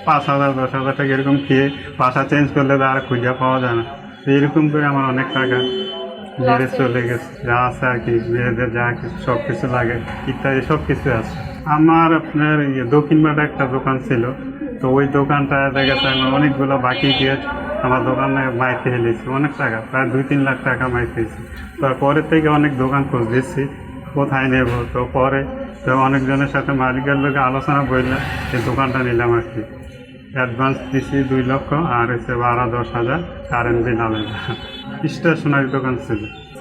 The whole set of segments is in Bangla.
5,000 10,000 টাকা এরকম খেয়ে বাসা চেঞ্জ করলে তো আর খুঁজে পাওয়া যায় না। এরকম করে আমার অনেক টাকা বেড়ে চলে গেছে, যা আছে আর কি, মেয়েদের যা কিছু সব কিছু লাগে ইত্যাদি সব কিছু আছে। আমার আপনার দক্ষিণপাড়া একটা দোকান ছিল, তো ওই দোকানটা দেখা গেছে আমি অনেকগুলো বাকি গিয়ে আমার দোকানে মাই খেয়ে নিয়েছি অনেক টাকা, প্রায় 2-3 লাখ টাকা মাই খেয়েছি। তারপরের থেকে অনেক দোকান খোঁজ দিচ্ছি কোথায় নেব, তো পরে তো অনেকজনের সাথে মালিকের লোকে আলোচনা করলাম এই দোকানটা নিলাম আর কি। অ্যাডভান্স দিছি 2 লক্ষ আর হচ্ছে ভাড়া 10,000, কারেন্ট বিল আলাদা। স্টেশনারি দোকান ছিল,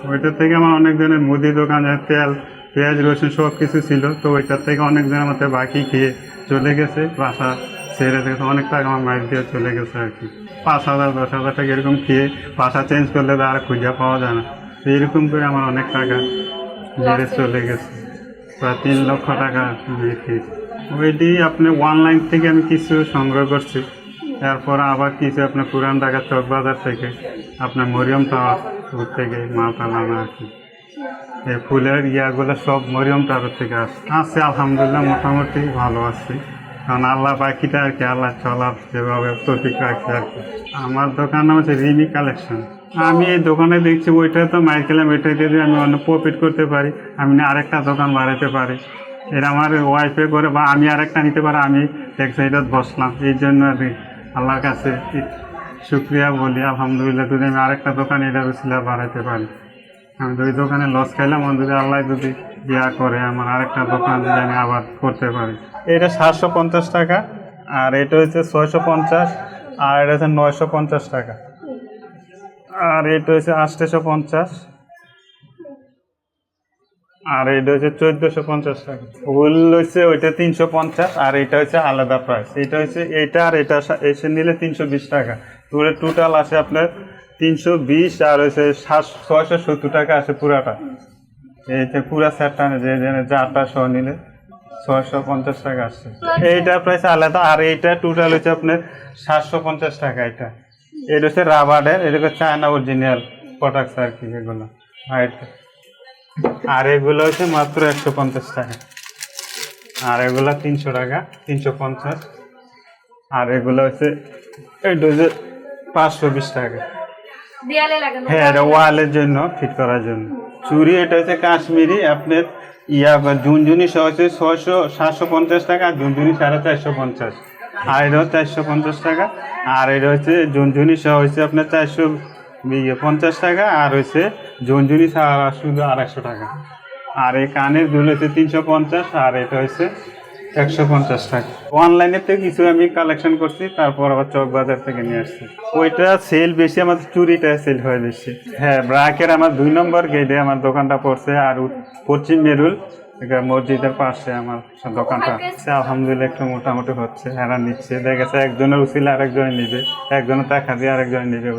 ওইটার থেকে আমার অনেকজনের মুদি দোকান, তেল পেঁয়াজ রসুন সব কিছু ছিল, তো ওইটার থেকে অনেকজনের মধ্যে বাকি খেয়ে চলে গেছে, বাসা ছেড়ে থেকে অনেক টাকা আমার মাইল দিয়ে চলে গেছে আর কি। 5,000 10,000 টাকা এরকম খেয়ে বাসা চেঞ্জ করলে তো আর খুঁজে পাওয়া যায় না। এরকম করে আমার অনেক টাকা বেড়ে চলে গেছে, প্রায় 3 লক্ষ টাকা খেয়েছি। ওইটি আপনি অনলাইন থেকে আমি কিছু সংগ্রহ করছি, তারপর আবার কিছু আপনার পুরান ঢাকা চক বাজার থেকে, আপনার মরিয়ম টাওয়ার থেকে মালটা আনা আর কি। এই ফুলের ইয়াগুলো সব মরিয়ম টাওয়ার থেকে আসছে। আলহামদুলিল্লাহ মোটামুটি ভালো আছি, কারণ আল্লাহ বাকিটা আর কি, আল্লাহ চলার যেভাবে তৌফিক রাখছে আর কি। আমার দোকান নাম হচ্ছে রিমি কালেকশন। আমি এই দোকানে দেখছি ওইটা তো মাইর খেলাম, ওইটা দিয়ে আমি অন্য প্রফিট করতে পারি, আমি আরেকটা দোকান বাড়াতে পারি, এর আমার ওয়াইফে করে বা আমি আরেকটা নিতে পারি, আমি এক সাইডত বসলাম। এই জন্য আর কি আল্লাহর কাছে শুক্রিয়া বলি, আলহামদুলিল্লাহ যদি আমি আরেকটা দোকান এটা রুচিলা বাড়াতে পারি। আমি যদি দোকানে লস খাইলাম, যদি আল্লাহ যদি ইয়া করে আমার আরেকটা দোকান যদি আমি আবার করতে পারি। এটা 750 টাকা, আর এটা হচ্ছে 650, আর এটা হচ্ছে 950 টাকা, আর এটা হচ্ছে 850, আর এটা হচ্ছে 1450 টাকা। ফুল হচ্ছে ওইটা 350, আর এটা হচ্ছে আলাদা প্রাইস। এটা হচ্ছে এইটা আর এটা এসে নিলে 320 টাকা। টোটাল আসে আপনার 320, আর হচ্ছে 670 টাকা আসে পুরাটা। এইটা পুরা সেটটা যে যাটা সহ নিলে 650 টাকা আসছে। এইটার প্রাইস আলাদা, আর এইটা টোটাল হচ্ছে আপনার 750 টাকা। এটা হচ্ছে রাবারের, এটা হচ্ছে চায়না অরিজিনাল প্রোডাক্টস আর কি এগুলো। আর এগুলো হচ্ছে মাত্র 150 টাকা, আর এগুলো 300 টাকা, 350, আর এগুলো হচ্ছে এইটা হচ্ছে 520 টাকা। হ্যাঁ, এটা ওয়ালের জন্য ফিট করার জন্য। চুড়ি এটা হচ্ছে কাশ্মীরি, আপনার ঝুনঝুনি সহ হচ্ছে 750 টাকা, আর ঝুনঝুনি 450, আর এটা 450 টাকা, আর এটা হচ্ছে ঝুনঝুনি সহ হচ্ছে আপনার 450 টাকা, আর হচ্ছে ঝুনঝুনি ছাড়া শুধু 250 টাকা। আর এই কানের দুল হচ্ছে 350, আর এটা হচ্ছে 150 টাকা। অনলাইনের থেকে কিছু আমি কালেকশন করছি, তারপর আবার চক বাজার থেকে নিয়ে আসছি। ওইটা সেল বেশি, আমাদের চুরিটা সেল হয় বেশি। হ্যাঁ, ব্রাকের আমার 2 নম্বর গেটে আমার দোকানটা পড়ছে, আর পশ্চিম মেরুল মসজিদের পাশে আমার দোকানটা। আলহামদুলিল্লাহ একটু মোটামুটি হচ্ছে, এরা নিচ্ছে, দেখা গেছে একজনের উচিলে আরেকজনে নিবে, একজনের টাকা দিয়ে আরেকজনে নিবে।